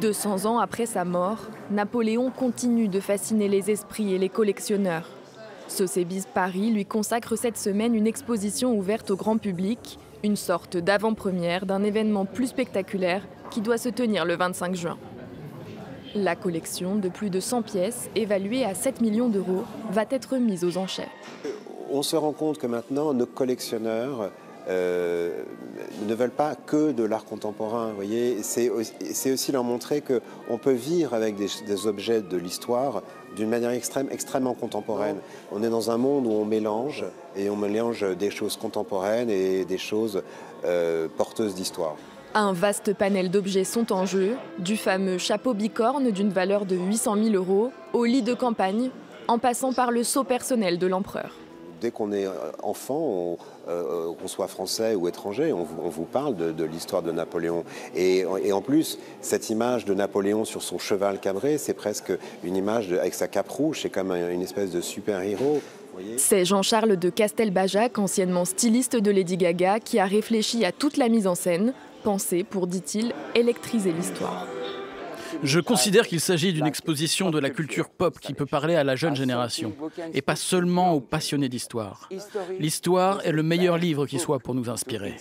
200 ans après sa mort, Napoléon continue de fasciner les esprits et les collectionneurs. Sotheby's Paris lui consacre cette semaine une exposition ouverte au grand public, une sorte d'avant-première d'un événement plus spectaculaire qui doit se tenir le 25 juin. La collection de plus de 100 pièces, évaluée à 7 millions d'euros, va être mise aux enchères. On se rend compte que maintenant, nos collectionneurs ne veulent pas que de l'art contemporain. Vous voyez, c'est aussi leur montrer qu'on peut vivre avec des objets de l'histoire d'une manière extrêmement contemporaine. On est dans un monde où on mélange des choses contemporaines et des choses porteuses d'histoire. Un vaste panel d'objets sont en jeu, du fameux chapeau bicorne d'une valeur de 800 000 euros au lit de campagne, en passant par le sceau personnel de l'empereur. Dès qu'on est enfant, qu'on soit français ou étranger, on vous parle de l'histoire de Napoléon. Et en plus, cette image de Napoléon sur son cheval cabré, c'est presque une image avec sa cape rouge, c'est comme une espèce de super-héros. C'est Jean-Charles de Castelbajac, anciennement styliste de Lady Gaga, qui a réfléchi à toute la mise en scène, pensée pour, dit-il, électriser l'histoire. Je considère qu'il s'agit d'une exposition de la culture pop qui peut parler à la jeune génération, et pas seulement aux passionnés d'histoire. L'histoire est le meilleur livre qui soit pour nous inspirer.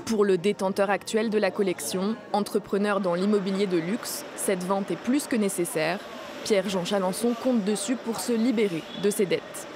Pour le détenteur actuel de la collection, entrepreneur dans l'immobilier de luxe, cette vente est plus que nécessaire. Pierre-Jean Chalençon compte dessus pour se libérer de ses dettes.